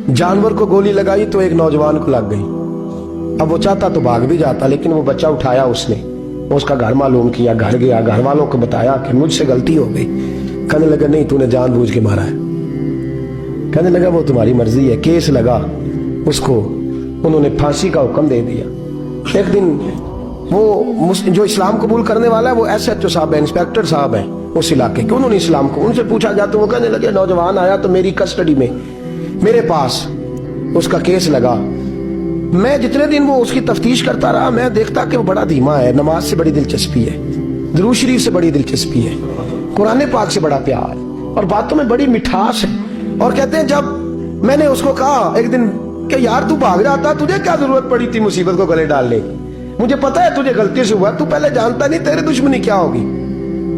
जानवर को गोली लगाई तो एक नौजवान को लग गई। अब वो चाहता तो भाग भी जाता, लेकिन वो बच्चा उठाया उसने, उसका घर मालूम किया, घर गया, घर वालों को बताया कि मुझसे गलती हो गई। कहने लगा नहीं, तूने जानबूझ के मारा है। कहने लगा वो तुम्हारी मर्जी है। केस लगा, उसको उन्होंने फांसी का हुक्म दे दिया। एक दिन वो जो इस्लाम कबूल करने वाला है वो SHO साहब है, इंस्पेक्टर साहब है उस इलाके के, उन्होंने इस्लाम को उनसे पूछा गया तो वो कहने लगे नौजवान आया तो मेरी कस्टडी में मेरे पास, उसका केस लगा। मैं जितने दिन वो उसकी तफ्तीश करता रहा, मैं देखता कि वो बड़ा धीमा है, नमाज से बड़ी दिलचस्पी है, दुरूद शरीफ से बड़ी दिलचस्पी है, कुरान पाक से बड़ा प्यार है और बातों में बड़ी मिठास है। और कहते हैं जब मैंने उसको कहा एक दिन कि यार तू भाग जाता, तुझे क्या जरूरत पड़ी थी मुसीबत को गले डालने की, मुझे पता है तुझे गलती से हुआ, तू पहले जानता नहीं तेरी दुश्मनी क्या होगी।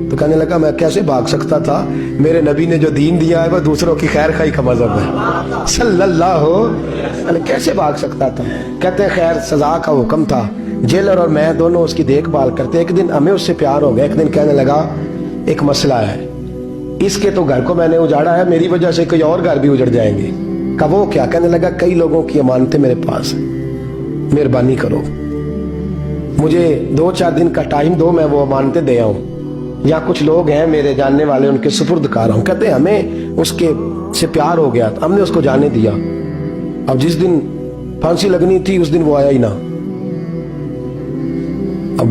तो कहने लगा मैं कैसे भाग सकता था, मेरे नबी ने जो दीन दिया है वह दूसरों की खैर खाई का मजहब है सल्लल्लाहु अलैहि, कैसे भाग सकता था। कहते हैं खैर सजा का हुक्म था, जेलर और मैं दोनों उसकी देखभाल करते। एक दिन हमें उससे प्यार हो गया। एक दिन कहने लगा एक मसला है, इसके तो घर को मैंने उजाड़ा है, मेरी वजह से कोई और घर भी उजड़ जाएंगे। कहा वो क्या? कहने लगा कई लोगों की अमानतें मेरे पास है, मेहरबानी करो, मुझे 2-4 दिन का टाइम दो, मैं वो अमानतें दे आऊं। या कुछ लोग हैं मेरे जानने वाले, उनके सुपुर्द कर रहा हूं। कहते हैं हमें उसके से प्यार हो गया, हमने उसको जाने दिया। अब जिस दिन फांसी लगनी थी उस दिन वो आया ही ना। अब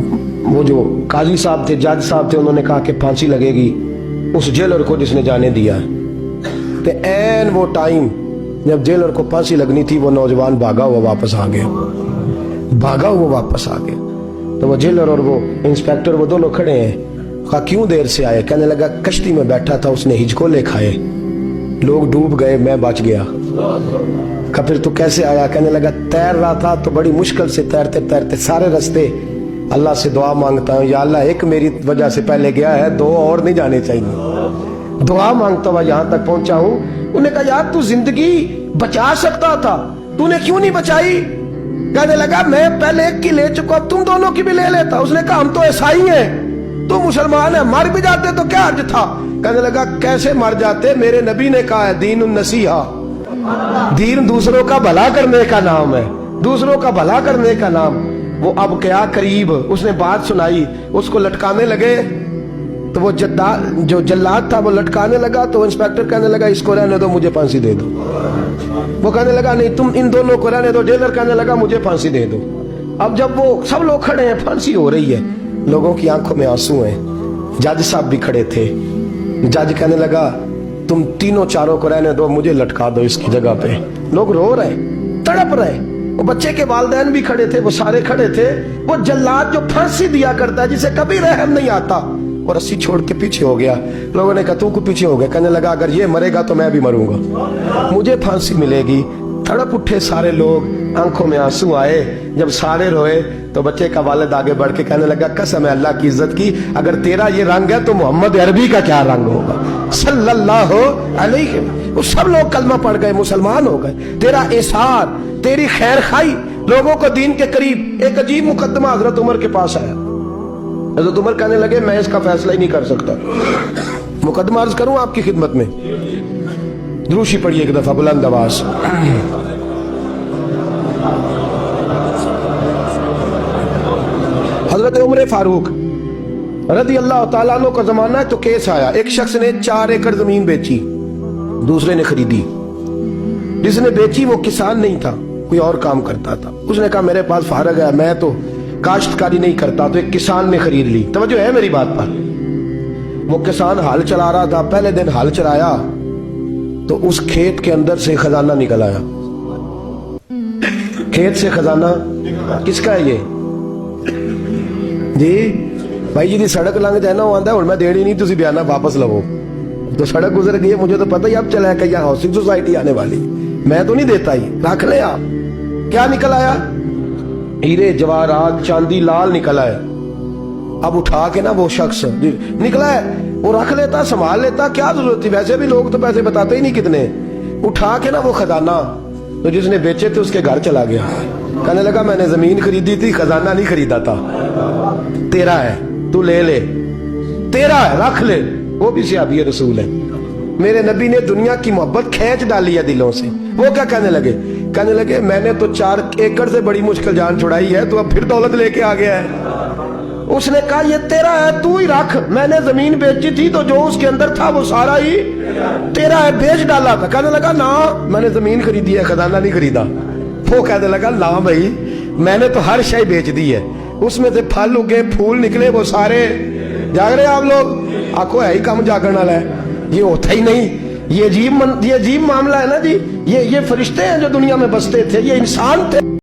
वो जो काजी साहब थे, जज साहब थे, उन्होंने कहा कि फांसी लगेगी उस जेलर को जिसने जाने दिया। तो ऐन वो टाइम जब जेलर को फांसी लगनी थी, वो नौजवान भागा हुआ वापस आ गया, भागा हुआ वापस आ गया। तो वो जेलर और वो इंस्पेक्टर वो दोनों खड़े हैं। कहा क्यों देर से आए? कहने लगा कश्ती में बैठा था, उसने हिचकोले खाए, लोग डूब गए, मैं बच गया। कहा फिर तू कैसे आया? कहने लगा तैर रहा था तो बड़ी मुश्किल से तैरते तैरते सारे रास्ते अल्लाह से दुआ मांगता हूँ, या अल्लाह एक मेरी वजह से पहले गया है, 2 और नहीं जाने चाहिए, दुआ मांगता हुआ यहाँ तक पहुंचा हूँ। उन्होंने कहा यार तू जिंदगी बचा सकता था, तूने क्यों नहीं बचाई? कहने लगा मैं पहले एक की ले चुका, तुम दोनों की भी ले लेता। उसने कहा हम तो ईसाई हैं, तू मुसलमान है, मर भी जाते तो क्या हर्ज था? कहने लगा कैसे मर जाते, मेरे नबी ने कहा है दीन नसीहा, दीन दूसरों का भला करने का नाम है, दूसरों का भला करने का नाम। वो अब क्या करीब उसने बात सुनाई, उसको लटकाने लगे तो वो जो जल्लाद था वो लटकाने लगा। तो इंस्पेक्टर कहने लगा इसको रहने दो, मुझे फांसी दे दो। वो कहने लगा नहीं तुम इन दोनों को रहने दो। जेलर कहने लगा मुझे फांसी दे दो। अब जब वो सब लोग खड़े हैं, फांसी हो रही है, लोगों की आंखों में आंसू हैं, जज साहब भी खड़े थे। जज कहने लगा तुम तीनों चारों को रहने दो, मुझे लटका दो इसकी जगह पे। लोग रो रहे, तड़प रहे, वो बच्चे के वालिदैन भी खड़े थे, वो सारे खड़े थे। वो जल्लाद जो फांसी दिया करता है, जिसे कभी रहम नहीं आता, और रस्सी छोड़ के पीछे हो गया। लोगों ने कहा तू को पीछे हो गया। कहने लगा अगर ये मरेगा तो मैं भी मरूंगा, मुझे फांसी मिलेगी। तड़प उठे सारे लोग, आंखों में आंसू आए। जब सारे रोए तो बच्चे का वालिद आगे बढ़ के कहने लगा कसम है अल्लाह की इज्जत की, अगर तेरा ये रंग है तो मोहम्मद अरबी का क्या रंग होगा सल्लल्लाहु अलैहि। वो सब लोग कलमा पढ़ गए, मुसलमान हो गए। तेरा एसार, तेरी खैर खाई लोगों को दीन के करीब। एक अजीब मुकदमा हजरत उमर के पास आया। हजरत उमर कहने लगे मैं इसका फैसला ही नहीं कर सकता, मुकदमा अर्ज करूं आपकी खिदमत में। द्रूशी पढ़िए एक दफा बुलंद आवाज। हजरत उमर फारूक रदी अल्लाह तआला अन्हु का जमाना है, तो केस आया। एक शख्स ने 4 एकड़ जमीन बेची, दूसरे ने खरीदी। जिसने बेची वो किसान नहीं था, कोई और काम करता था। उसने कहा मेरे पास फारग है, मैं तो काश्तकारी नहीं करता, तो एक किसान ने खरीद ली। तवज्जो है मेरी बात पर। वो किसान हल चला रहा था, पहले दिन हल चलाया तो उस खेत के अंदर से खजाना निकल आया। खेत से खजाना किसका है ये जी? भाई जी दी सड़क लंघ जाए ना, वो आंदा हुण मैं देनी नहीं, तुसी बयाना वापस लवो। तो सड़क गुजर गई है, मुझे तो पता ही अब चला है कि यहाँ हाउसिंग सोसाइटी आने वाली, मैं तो नहीं देता ही, रख ले आप। क्या निकल आया? हीरे जवाहरात चांदी लाल निकला है। अब उठा के ना वो शख्स निकला है, वो रख लेता, संभाल लेता, क्या जरूरत थी? वैसे भी लोग तो पैसे बताते ही नहीं कितने। उठा के ना वो खजाना तो जिसने बेचे थे उसके घर चला गया। कहने लगा मैंने जमीन खरीदी थी, खजाना नहीं खरीदा था, तेरा है, तू ले ले, तेरा है, रख ले। वो भी सहाबी रसूल है। میرے نبی نے دنیا کی محبت کھینچ ڈالی ہے دلوں سے. وہ کیا کہنے لگے میں نے تو 4 ایکڑ سے بڑی مشکل جان چھڑائی ہے, تو اب پھر دولت لے کے آ گیا ہے. اس نے کہا یہ تیرا ہے, تو ہی رکھ, میں نے زمین بیچی تھی تو جو اس کے اندر تھا وہ سارا ہی تیرا ہے, بیچ ڈالا تھا. کہنے لگا نا میں نے زمین خریدی ہے, خزانہ نہیں خریدا. وہ کہنے لگا لا بھائی میں نے تو ہر شے بیچ دی ہے, اس میں سے پھل اگے پھول نکلے وہ سارے. جاگ رہے آپ لوگ؟ آنکھوں ہے ہی کم جاگن والا ہے, یہ ہوتا ہی نہیں. یہ عجیب معاملہ ہے نا جی. یہ فرشتے ہیں جو دنیا میں بستے تھے, یہ انسان تھے.